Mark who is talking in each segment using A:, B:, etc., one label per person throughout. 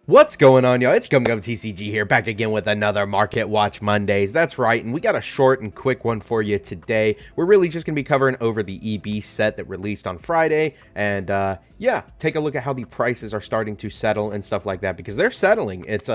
A: What's going on, y'all? It's Gum Gum TCG here, back again with another Market Watch Mondays. That's right, and we got a short and quick one for you today. We're really just going to be covering over the EB set that released on Friday, and yeah, take a look at how the prices are starting to settle and stuff like that, because they're settling. It's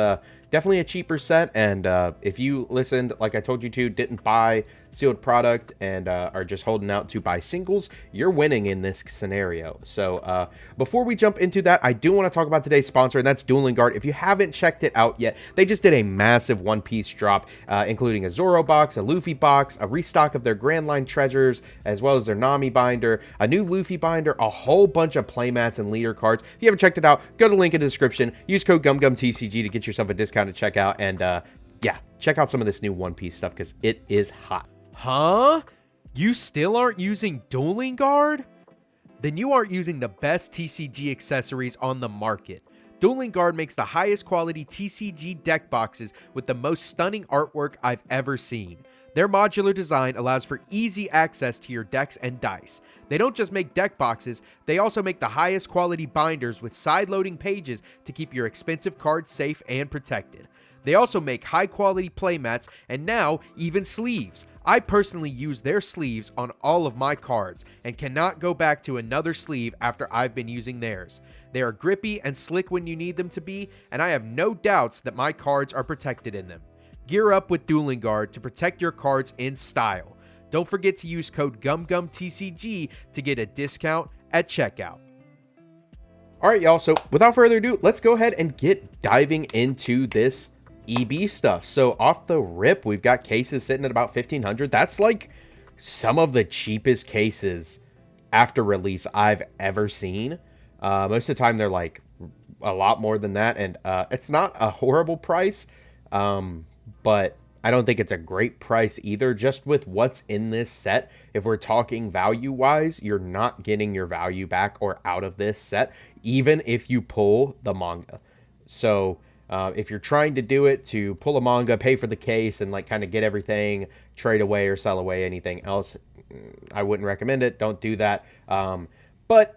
A: definitely a cheaper set, and if you listened, like I told you to, didn't buy sealed product and are just holding out to buy singles, you're winning in this scenario. So before we jump into that, I do want to talk about today's sponsor, and that's Dueling Guard. If you haven't checked it out yet, they just did a massive One Piece drop, including a Zoro box, a Luffy box, a restock of their Grand Line treasures, as well as their Nami binder, a new Luffy binder, a whole bunch of playmats and leader cards. If you haven't checked it out, go to the link in the description, use code GumGumTCG to get yourself a discount to check out, and yeah, check out some of this new One Piece stuff, because it is hot.
B: Huh? You still aren't using Dueling Guard? Then you aren't using the best TCG accessories on the market. Dueling Guard makes the highest quality TCG deck boxes with the most stunning artwork I've ever seen. Their modular design allows for easy access to your decks and dice. They don't just make deck boxes, they also make the highest quality binders with side-loading pages to keep your expensive cards safe and protected. They also make high-quality playmats and now even sleeves. I personally use their sleeves on all of my cards and cannot go back to another sleeve after I've been using theirs. They are grippy and slick when you need them to be, and I have no doubts that my cards are protected in them. Gear up with Dueling Guard to protect your cards in style. Don't forget to use code GumGumTCG to get a discount at checkout.
A: All right, y'all, so without further ado, let's go ahead and get diving into this EB stuff. So off the rip, we've got cases sitting at about 1,500. That's like some of the cheapest cases after release I've ever seen. Most of the time they're like a lot more than that, and it's not a horrible price, but I don't think it's a great price either. Just with what's in this set, if we're talking value wise, you're not getting your value back or out of this set, even if you pull the manga. So if you're trying to do it to pull a manga, pay for the case, and like kind of get everything, trade away or sell away anything else, I wouldn't recommend it. Don't do that. But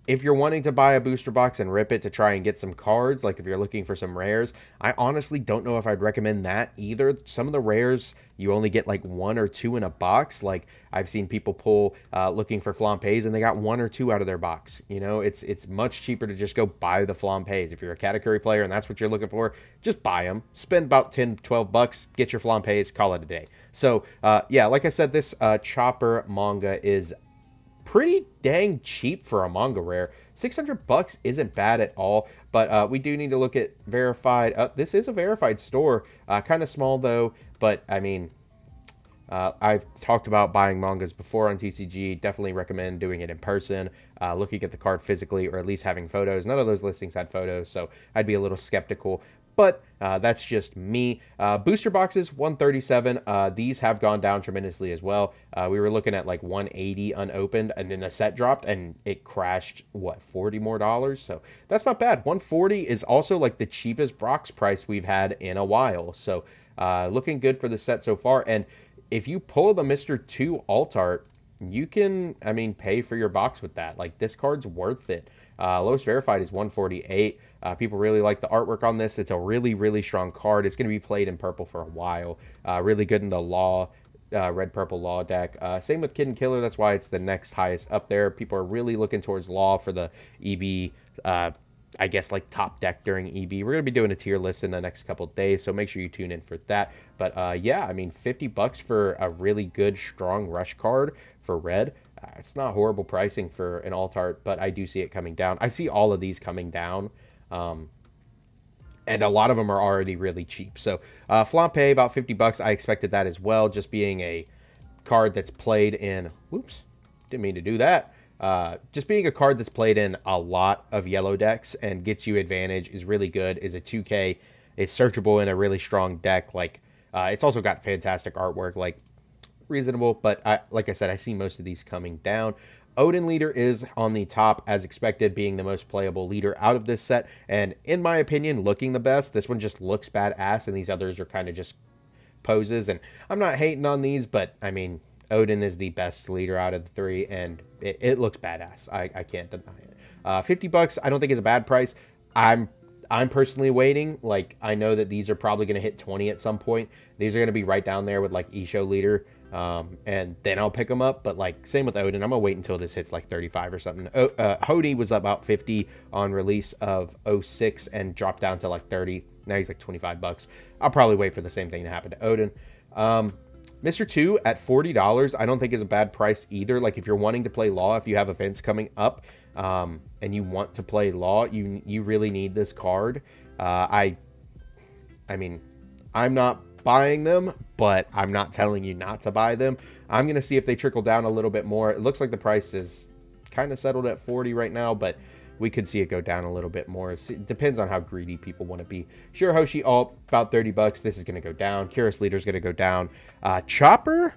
A: if you're wanting to buy a booster box and rip it to try and get some cards, like if you're looking for some rares, I honestly don't know if I'd recommend that either. Some of the rares, you only get like one or two in a box. Like I've seen people pull looking for Flampeys and they got one or two out of their box. You know, it's much cheaper to just go buy the Flampeys. If you're a category player and that's what you're looking for, just buy them. Spend about 10, 12 bucks, get your Flampeys, call it a day. So yeah, like I said, this Chopper manga is pretty dang cheap for a manga rare. 600 bucks isn't bad at all, but we do need to look at verified. This is a verified store, kind of small though, but I mean, I've talked about buying mangas before on TCG. Definitely recommend doing it in person, looking at the card physically, or at least having photos. None of those listings had photos, so I'd be a little skeptical. But that's just me. Booster boxes, 137. These have gone down tremendously as well. We were looking at like 180 unopened, and then the set dropped, and it crashed, what, $40 more? So that's not bad. 140 is also like the cheapest box price we've had in a while. So looking good for the set so far. And if you pull the Mr. 2 alt art, you can, I mean, pay for your box with that. Like, this card's worth it. Lowest verified is 148. People really like the artwork on this. It's a really, really strong card. It's going to be played in purple for a while. Really good in the law, red-purple law deck. Same with Kid and Killer. That's why it's the next highest up there. People are really looking towards law for the EB, I guess, like top deck during EB. We're going to be doing a tier list in the next couple days, so make sure you tune in for that. But yeah, I mean, 50 bucks for a really good, strong rush card for red. It's not horrible pricing for an alt art, but I do see it coming down. I see all of these coming down, and a lot of them are already really cheap. So Flampe, about 50 bucks. I expected that as well, just being a card that's played in, whoops, didn't mean to do that. Just being a card that's played in a lot of yellow decks and gets you advantage is really good. Is a 2K, it's searchable in a really strong deck. Like it's also got fantastic artwork, like reasonable, but like I said, I see most of these coming down. Odin leader is on the top as expected, being the most playable leader out of this set, and in my opinion, looking the best. This one just looks badass, and these others are kind of just poses, and I'm not hating on these, but I mean, Odin is the best leader out of the three, and it looks badass. I can't deny it. 50 bucks, I don't think is a bad price. I'm personally waiting. Like, I know that these are probably going to hit 20 at some point. These are going to be right down there with like Isho leader. And then I'll pick them up. But like, same with Odin. I'm going to wait until this hits like 35 or something. Hody was about 50 on release of 06 and dropped down to like 30. Now he's like 25 bucks. I'll probably wait for the same thing to happen to Odin. Mr. 2 at $40, I don't think is a bad price either. Like, if you're wanting to play Law, if you have events coming up, and you want to play Law, you really need this card. I mean, I'm not buying them, but I'm not telling you not to buy them. I'm going to see if they trickle down a little bit more. It looks like the price is kind of settled at 40 right now, but we could see it go down a little bit more. It depends on how greedy people want to be. Shirahoshi alt, about 30 bucks. This is going to go down. Curious Leader is going to go down. Chopper,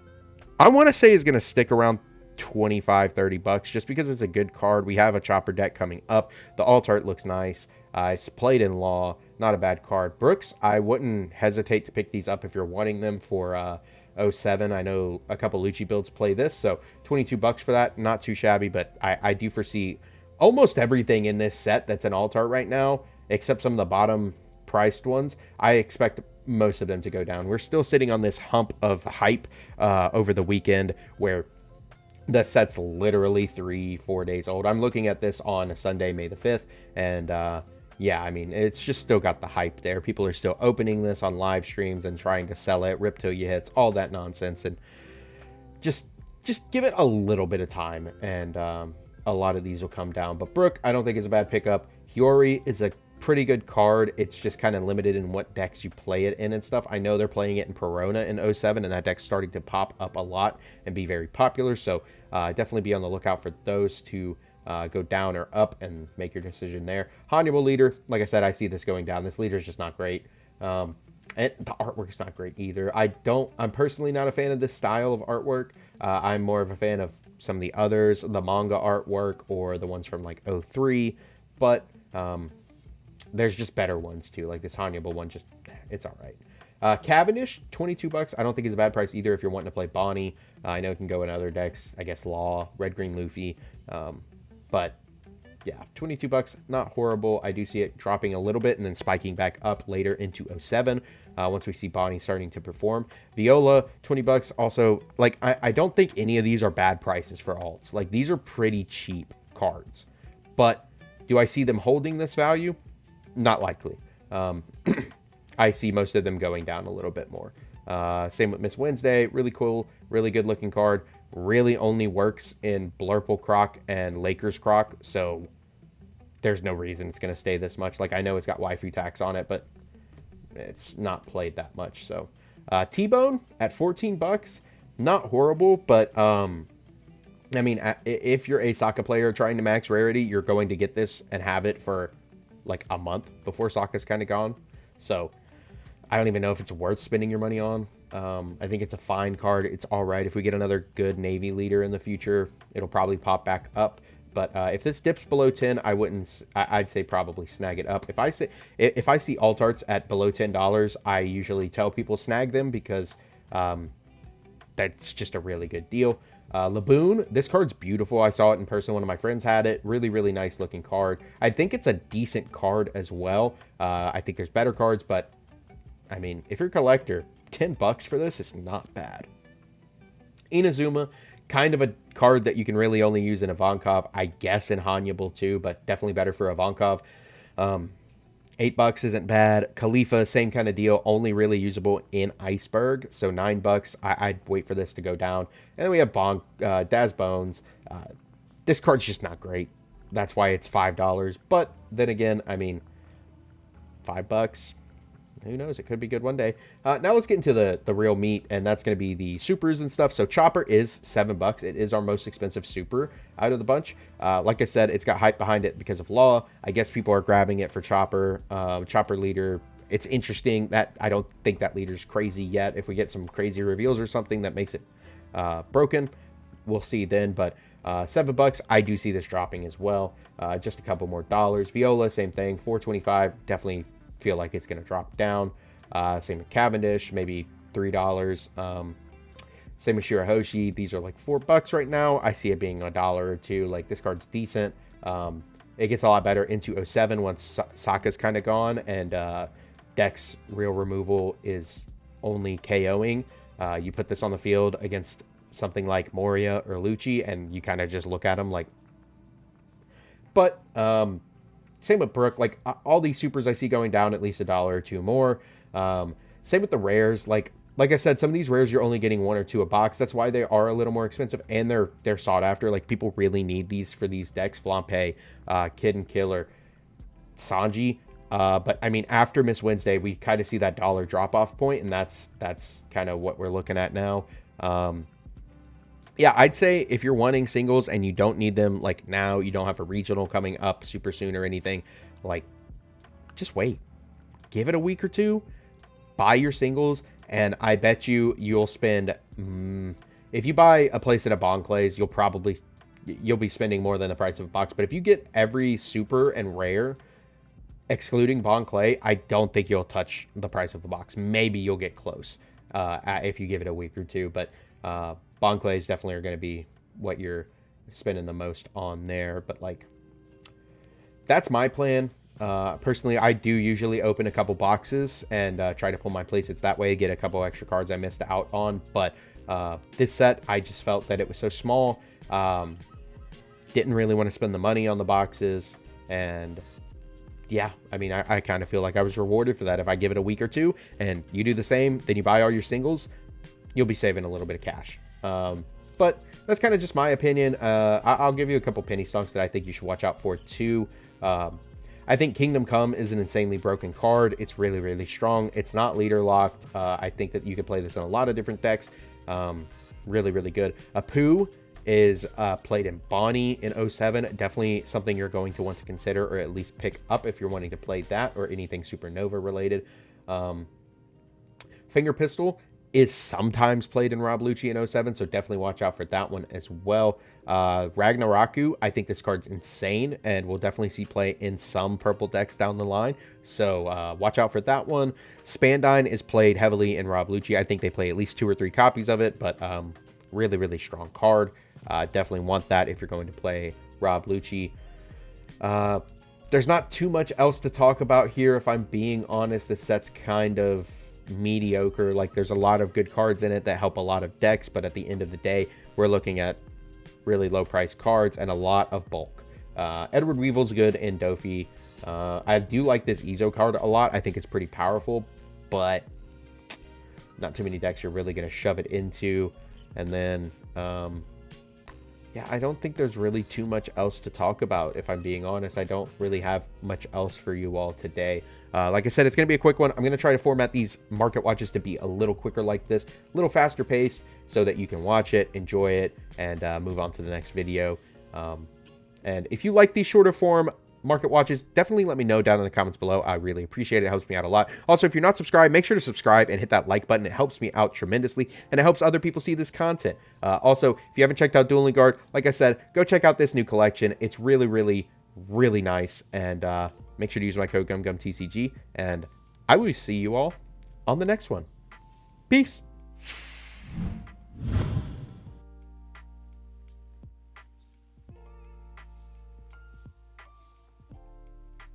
A: I want to say is going to stick around 25, 30 bucks just because it's a good card. We have a Chopper deck coming up. The alt art looks nice. It's played in Law. Not a bad card. Brooks, I wouldn't hesitate to pick these up if you're wanting them for 07. I know a couple Lucci builds play this, so 22 bucks for that. Not too shabby, but I do foresee almost everything in this set that's an alt art right now, except some of the bottom priced ones. I expect most of them to go down. We're still sitting on this hump of hype over the weekend where the set's literally 3-4 days old. I'm looking at this on a Sunday, May the 5th, and yeah, I mean, it's just still got the hype there. People are still opening this on live streams and trying to sell it, rip till you hits, all that nonsense, and just give it a little bit of time, and a lot of these will come down. But Brook, I don't think is a bad pickup. Hiyori is a pretty good card. It's just kind of limited in what decks you play it in and stuff. I know they're playing it in Perona in 07, and that deck's starting to pop up a lot and be very popular. So definitely be on the lookout for those to go down or up and make your decision there. Hannibal leader, like I said, I see this going down. This leader is just not great. And the artwork is not great either. I'm personally not a fan of this style of artwork. I'm more of a fan of some of the others, the manga artwork or the ones from like 03, but there's just better ones too. Like this Hannibal one, just it's all right. Cavendish, 22 bucks. I don't think it's a bad price either if you're wanting to play Bonnie. I know it can go in other decks, I guess Law, Red Green Luffy, but yeah, 22 bucks, not horrible. I do see it dropping a little bit and then spiking back up later into 07 once we see Bonnie starting to perform. Viola, 20 bucks. Also, like, I don't think any of these are bad prices for alts. Like, these are pretty cheap cards. But do I see them holding this value? Not likely. I see most of them going down a little bit more. Same with Miss Wednesday. Really cool, really good looking card. Really only works in Blurple Croc and Lakers Croc, so there's no reason it's going to stay this much. Like, I know it's got waifu tax on it, but it's not played that much. So T-Bone at 14 bucks, not horrible, but I mean, if you're a Sokka player trying to max rarity, you're going to get this and have it for like a month before Sokka's kind of gone. So I don't even know if it's worth spending your money on. I think it's a fine card. It's all right. If we get another good Navy leader in the future, it'll probably pop back up. But if this dips below 10, I'd say probably snag it up. If I see alt arts at below $10, I usually tell people snag them because that's just a really good deal. Laboon, this card's beautiful. I saw it in person. One of my friends had it. Really, really nice looking card. I think it's a decent card as well. I think there's better cards, but I mean, if you're a collector, 10 bucks for this is not bad. Inazuma, kind of a card that you can really only use in Ivankov. I guess in Hannibal too, but definitely better for Ivankov. 8 bucks isn't bad. Khalifa, same kind of deal, only really usable in Iceberg. So 9 bucks, I'd wait for this to go down. And then we have Daz Bones. This card's just not great. That's why it's $5. But then again, I mean, 5 bucks. Who knows? It could be good one day. Now let's get into the real meat, and that's going to be the supers and stuff. So Chopper is 7 bucks. It is our most expensive super out of the bunch. Like I said, it's got hype behind it because of Law. I guess people are grabbing it for Chopper. Chopper leader. It's interesting that I don't think that leader's crazy yet. If we get some crazy reveals or something that makes it broken, we'll see then. But 7 bucks, I do see this dropping as well. Just a couple more dollars. Viola, same thing. 4.25. Definitely feel like it's going to drop down. Same with Cavendish, maybe $3. Same with Shirahoshi. These are like 4 bucks right now. I see it being $1 or $2. Like, this card's decent. it gets a lot better into 07 once Sokka's kind of gone and Dex real removal is only KOing. You put this on the field against something like Moria or Lucci, and you kind of just look at them like. But same with Brook. Like all these supers I see going down at least $1 or $2 more. Same with the rares. Like I said, some of these rares you're only getting 1 or 2 a box. That's why they are a little more expensive, and they're sought after. Like people really need these for these decks. Flampe, Kid and Killer, Sanji. But I mean, after Miss Wednesday, we kind of see that $1 drop off point, and that's kind of what we're looking at now. Yeah, I'd say if you're wanting singles and you don't need them like now, you don't have a regional coming up super soon or anything, like just wait, give it a week or two, buy your singles, and I bet you'll spend. If you buy a playset of Bon Clays, you'll be spending more than the price of a box. But if you get every super and rare, excluding Bon Clay, I don't think you'll touch the price of the box. Maybe you'll get close if you give it a week or two. But Bon Clays definitely are going to be what you're spending the most on there. But like, that's my plan. Personally, I do usually open a couple boxes and try to pull my playsets that way, get a couple extra cards I missed out on. But this set, I just felt that it was so small. Didn't really want to spend the money on the boxes, and yeah, I mean, I kind of feel like I was rewarded for that. If I give it a week or two and you do the same, then you buy all your singles, you'll be saving a little bit of cash. But that's kind of just my opinion. I'll give you a couple penny stonks that I think you should watch out for too. I think Kingdom Come is an insanely broken card. It's really, really strong. It's not leader locked. I think that you could play this in a lot of different decks. Really, really good. Apu is played in Bonnie in 07. Definitely something you're going to want to consider, or at least pick up if you're wanting to play that or anything Supernova related. Finger Pistol is sometimes played in Rob Lucci in 07, so definitely watch out for that one as well. Ragnaraku, I think this card's insane, and we'll definitely see play in some purple decks down the line, so watch out for that one. Spandine is played heavily in Rob Lucci. I think they play at least 2 or 3 copies of it, but really, really strong card. Definitely want that if you're going to play Rob Lucci. There's not too much else to talk about here, if I'm being honest. This set's kind of mediocre. Like, there's a lot of good cards in it that help a lot of decks, but at the end of the day, we're looking at really low price cards and a lot of bulk. Edward Weevil's good in Dofi. I do like this Ezo card a lot. I think it's pretty powerful, but not too many decks you're really going to shove it into. And then yeah, I don't think there's really too much else to talk about, if I'm being honest. I don't really have much else for you all today. Like I said, it's going to be a quick one. I'm going to try to format these market watches to be a little quicker like this, a little faster pace, so that you can watch it, enjoy it, and move on to the next video. And if you like these shorter form market watches, definitely let me know down in the comments below. I really appreciate it. It helps me out a lot. Also, if you're not subscribed, make sure to subscribe and hit that like button. It helps me out tremendously, and it helps other people see this content. Also, if you haven't checked out Dueling Guard, like I said, go check out this new collection. It's really, really, really nice. And make sure to use my code GumGumTCG, and I will see you all on the next one. Peace.